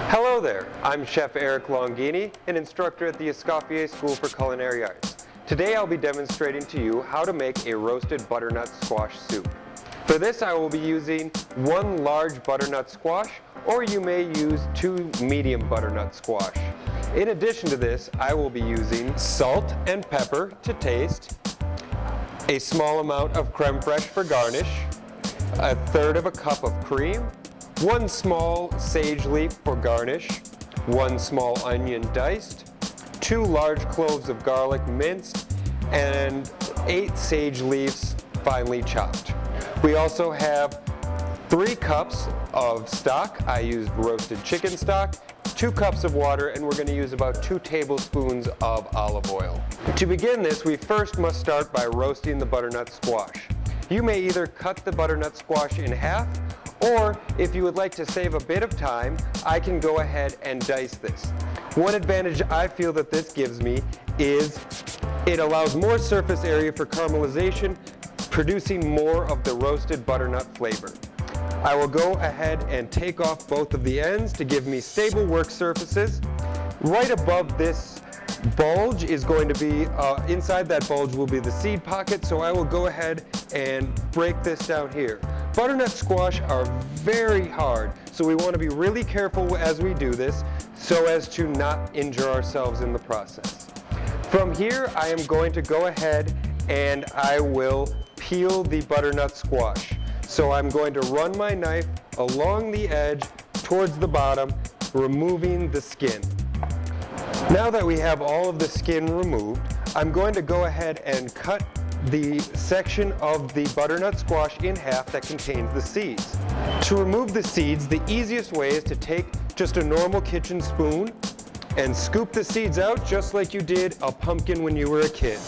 Hello there, I'm Chef Eric Longini, an instructor at the Escoffier School for Culinary Arts. Today I'll be demonstrating to you how to make a roasted butternut squash soup. For this I will be using 1 large butternut squash, or you may use 2 medium butternut squash. In addition to this, I will be using salt and pepper to taste, a small amount of crème fraiche for garnish, 1/3 cup of cream, 1 small sage leaf for garnish, 1 small onion diced, 2 large cloves of garlic minced, and 8 sage leaves finely chopped. We also have 3 cups of stock. I used roasted chicken stock, 2 cups of water, and we're going to use about 2 tablespoons of olive oil. To begin this, we first must start by roasting the butternut squash. You may either cut the butternut squash in half, or if you would like to save a bit of time, I can go ahead and dice this. One advantage I feel that this gives me is it allows more surface area for caramelization, producing more of the roasted butternut flavor. I will go ahead and take off both of the ends to give me stable work surfaces. Right above this bulge is going to be, inside that bulge will be the seed pocket, so I will go ahead and break this down here. Butternut squash are very hard, so we want to be really careful as we do this so as to not injure ourselves in the process. From here, I am going to go ahead and I will peel the butternut squash. So I'm going to run my knife along the edge towards the bottom, removing the skin. Now that we have all of the skin removed, I'm going to go ahead and cut the section of the butternut squash in half that contains the seeds. To remove the seeds, the easiest way is to take just a normal kitchen spoon and scoop the seeds out just like you did a pumpkin when you were a kid.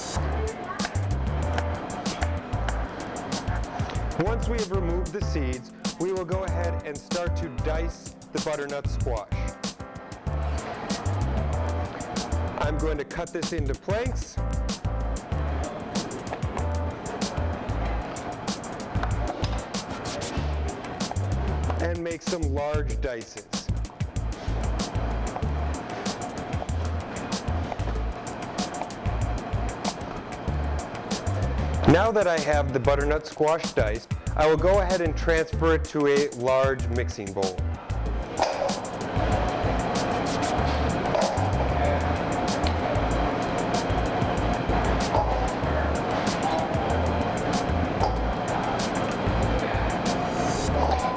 Once we have removed the seeds, we will go ahead and start to dice the butternut squash. I'm going to cut this into planks. And make some large dices. Now that I have the butternut squash diced, I will go ahead and transfer it to a large mixing bowl.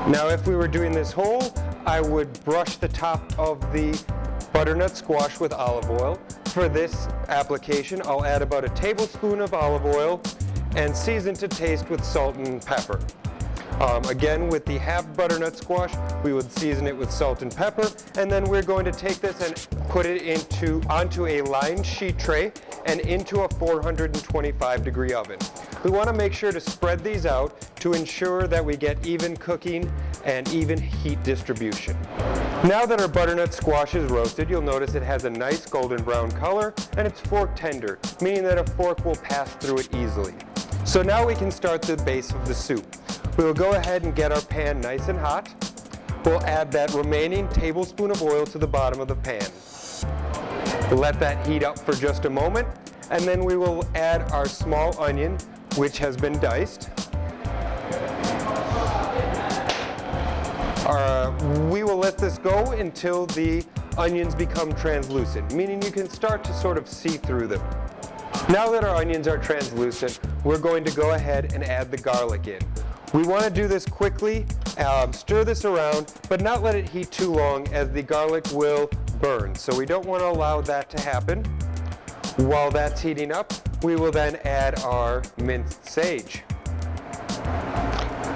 Now if we were doing this whole, I would brush the top of the butternut squash with olive oil. For this application, I'll add about 1 tablespoon of olive oil and season to taste with salt and pepper. Again, with the half butternut squash, we would season it with salt and pepper, and then we're going to take this and put it onto a lined sheet tray and into a 425-degree oven. We want to make sure to spread these out to ensure that we get even cooking and even heat distribution. Now that our butternut squash is roasted, you'll notice it has a nice golden brown color and it's fork tender, meaning that a fork will pass through it easily. So now we can start the base of the soup. We will go ahead and get our pan nice and hot. We'll add that remaining tablespoon of oil to the bottom of the pan. We'll let that heat up for just a moment, and then we will add our small onion, which has been diced. We will let this go until the onions become translucent, meaning you can start to sort of see through them. Now that our onions are translucent, we're going to go ahead and add the garlic in. We want to do this quickly, stir this around, but not let it heat too long as the garlic will burn. So we don't want to allow that to happen. While that's heating up, we will then add our minced sage.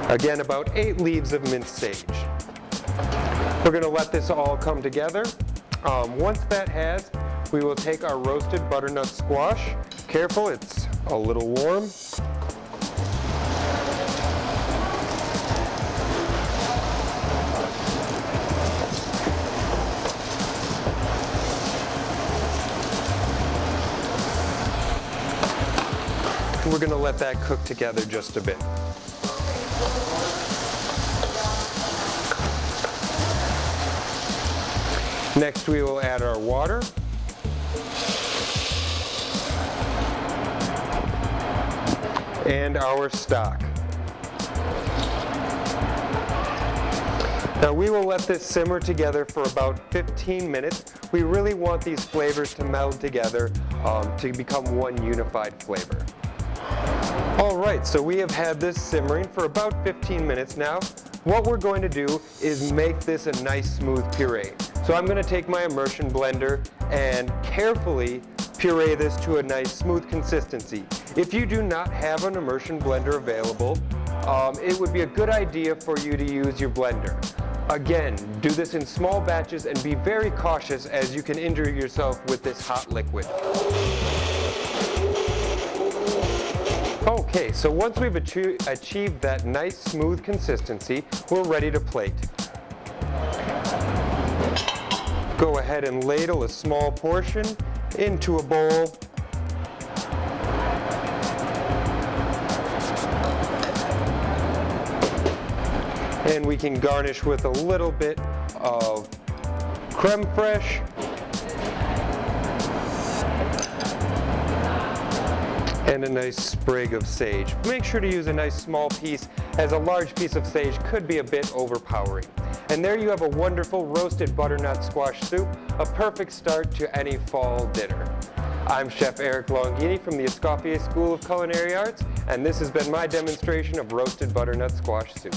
Again, about 8 leaves of minced sage. We're going to let this all come together. Once that has, we will take our roasted butternut squash. Careful, it's a little warm. We're going to let that cook together just a bit. Next we will add our water. And our stock. Now we will let this simmer together for about 15 minutes. We really want these flavors to meld together to become one unified flavor. Alright, so we have had this simmering for about 15 minutes now. What we're going to do is make this a nice smooth puree. So I'm going to take my immersion blender and carefully puree this to a nice smooth consistency. If you do not have an immersion blender available, it would be a good idea for you to use your blender. Again, do this in small batches and be very cautious as you can injure yourself with this hot liquid. Okay, so once we've achieved that nice smooth consistency, we're ready to plate. Go ahead and ladle a small portion into a bowl. And we can garnish with a little bit of crème fraiche. And a nice sprig of sage. Make sure to use a nice small piece, as a large piece of sage could be a bit overpowering. And there you have a wonderful roasted butternut squash soup, a perfect start to any fall dinner. I'm Chef Eric Longini from the Escoffier School of Culinary Arts, and this has been my demonstration of roasted butternut squash soup.